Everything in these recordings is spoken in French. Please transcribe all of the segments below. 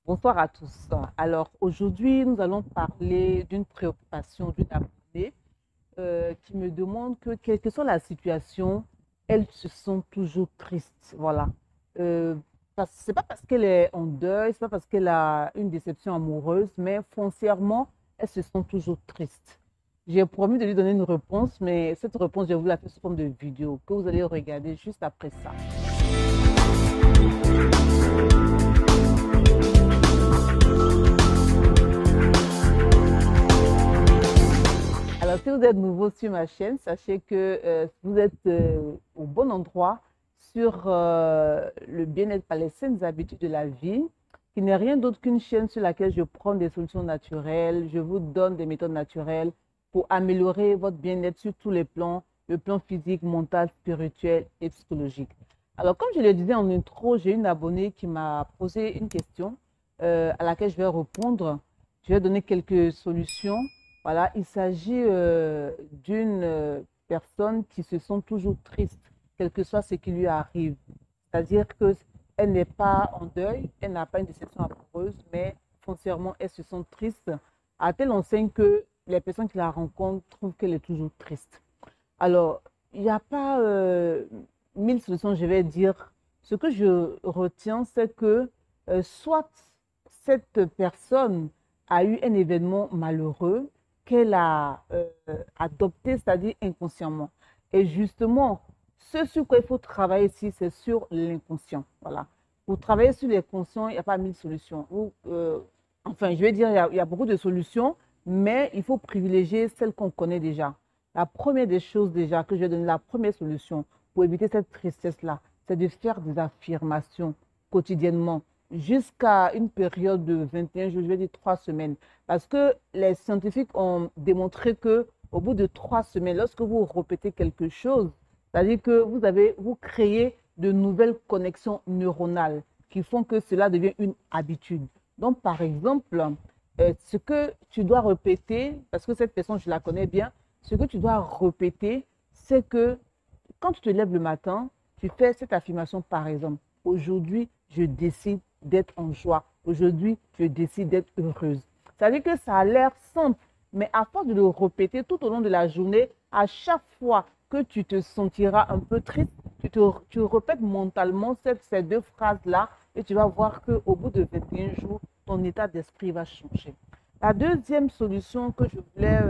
Bonsoir à tous. Alors aujourd'hui, nous allons parler d'une préoccupation d'une abonnée qui me demande que, quelle que soit la situation, elle se sent toujours triste. Voilà. Euh, c'est pas parce qu'elle est en deuil, c'est pas parce qu'elle a une déception amoureuse, mais foncièrement, elle se sent toujours triste. J'ai promis de lui donner une réponse, mais cette réponse, je vais vous la faire sous forme de vidéo que vous allez regarder juste après ça. Alors, si vous êtes nouveau sur ma chaîne, sachez que vous êtes au bon endroit sur le bien-être par les saines habitudes de la vie, qui n'est rien d'autre qu'une chaîne sur laquelle je prends des solutions naturelles, je vous donne des méthodes naturelles pour améliorer votre bien-être sur tous les plans, le plan physique, mental, spirituel et psychologique. Alors, comme je le disais en intro, j'ai une abonnée qui m'a posé une question à laquelle je vais répondre. Je vais donner quelques solutions. Voilà, il s'agit d'une personne qui se sent toujours triste, quel que soit ce qui lui arrive. C'est-à-dire qu'elle n'est pas en deuil, elle n'a pas une déception amoureuse, mais foncièrement, elle se sent triste, à telle enseigne que les personnes qui la rencontrent trouvent qu'elle est toujours triste. Alors, il n'y a pas mille solutions, je vais dire. Ce que je retiens, c'est que soit cette personne a eu un événement malheureux qu'elle a adopté, c'est-à-dire inconsciemment. Et justement, ce sur quoi il faut travailler ici, c'est sur l'inconscient. Voilà. Pour travailler sur l'inconscient, il n'y a pas mille solutions. Enfin, je vais dire, il y a beaucoup de solutions, mais il faut privilégier celles qu'on connaît déjà. La première des choses déjà que je vais donner, la première solution pour éviter cette tristesse-là, c'est de faire des affirmations quotidiennement jusqu'à une période de 21 jours, je vais dire 3 semaines. Parce que les scientifiques ont démontré que au bout de 3 semaines, lorsque vous répétez quelque chose, c'est-à-dire que vous créez de nouvelles connexions neuronales qui font que cela devient une habitude. Donc, par exemple, ce que tu dois répéter, parce que cette personne, je la connais bien, ce que tu dois répéter, c'est que quand tu te lèves le matin, tu fais cette affirmation, par exemple, aujourd'hui, je décide d'être en joie. Aujourd'hui, je décide d'être heureuse. Ça veut dire que ça a l'air simple, mais à force de le répéter tout au long de la journée, à chaque fois que tu te sentiras un peu triste, tu répètes mentalement ces deux phrases-là et tu vas voir qu'au bout de 21 jours, ton état d'esprit va changer. La deuxième solution que je voulais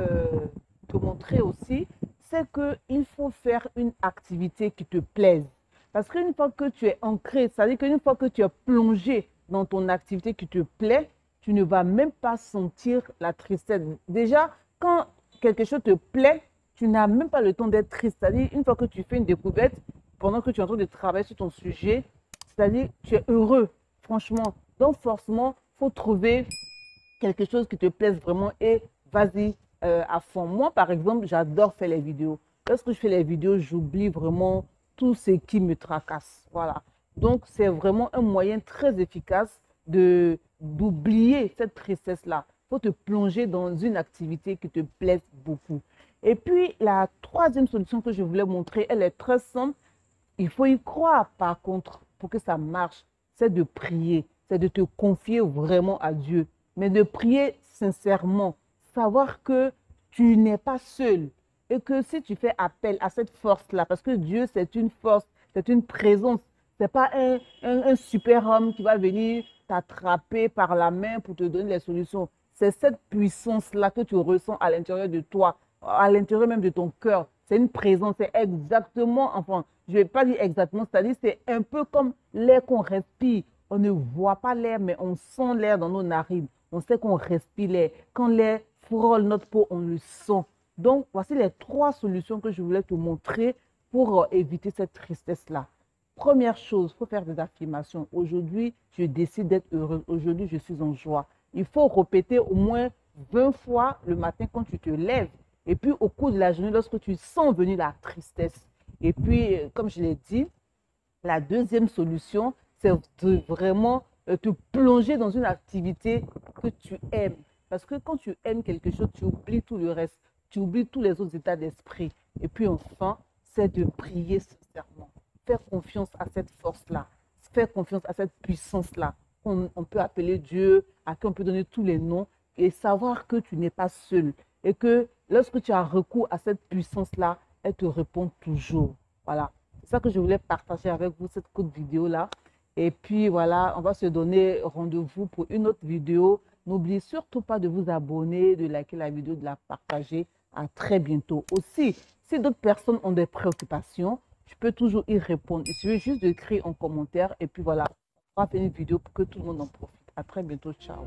te montrer aussi, c'est qu'il faut faire une activité qui te plaise. Parce qu'une fois que tu es ancré, c'est-à-dire qu'une fois que tu es plongé dans ton activité qui te plaît, tu ne vas même pas sentir la tristesse. Déjà, quand quelque chose te plaît, tu n'as même pas le temps d'être triste. C'est-à-dire, une fois que tu fais une découverte, pendant que tu es en train de travailler sur ton sujet, c'est-à-dire, tu es heureux, franchement. Donc, forcément, il faut trouver quelque chose qui te plaise vraiment et vas-y à fond. Moi, par exemple, j'adore faire les vidéos. Lorsque je fais les vidéos, j'oublie vraiment tout ce qui me tracasse. Voilà. Donc, c'est vraiment un moyen très efficace d'oublier cette tristesse-là. Il faut te plonger dans une activité qui te plaise beaucoup. Et puis, la troisième solution que je voulais montrer, elle est très simple. Il faut y croire, par contre, pour que ça marche, c'est de prier, c'est de te confier vraiment à Dieu, mais de prier sincèrement, savoir que tu n'es pas seul et que si tu fais appel à cette force-là, parce que Dieu, c'est une force, c'est une présence, ce n'est pas un super homme qui va venir t'attraper par la main pour te donner les solutions. C'est cette puissance-là que tu ressens à l'intérieur de toi, à l'intérieur même de ton cœur. C'est une présence, c'est exactement, enfin, je ne vais pas dire exactement, c'est-à-dire c'est un peu comme l'air qu'on respire. On ne voit pas l'air, mais on sent l'air dans nos narines. On sait qu'on respire l'air. Quand l'air frôle notre peau, on le sent. Donc, voici les trois solutions que je voulais te montrer pour éviter cette tristesse-là. Première chose, il faut faire des affirmations. Aujourd'hui, je décide d'être heureuse. Aujourd'hui, je suis en joie. Il faut répéter au moins 20 fois le matin quand tu te lèves. Et puis, au cours de la journée, lorsque tu sens venir la tristesse. Et puis, comme je l'ai dit, la deuxième solution, c'est de vraiment te plonger dans une activité que tu aimes. Parce que quand tu aimes quelque chose, tu oublies tout le reste. Tu oublies tous les autres états d'esprit. Et puis enfin, c'est de prier sincèrement. Faire confiance à cette force-là. Faire confiance à cette puissance-là. on peut appeler Dieu, à qui on peut donner tous les noms, et savoir que tu n'es pas seul. Et que lorsque tu as recours à cette puissance-là, elle te répond toujours. Voilà. C'est ça que je voulais partager avec vous, cette courte vidéo-là. Et puis voilà, on va se donner rendez-vous pour une autre vidéo. N'oubliez surtout pas de vous abonner, de liker la vidéo, de la partager. À très bientôt. Aussi, si d'autres personnes ont des préoccupations, tu peux toujours y répondre. Il suffit juste d'écrire en commentaire et puis voilà, on va faire une vidéo pour que tout le monde en profite. À très bientôt. Ciao.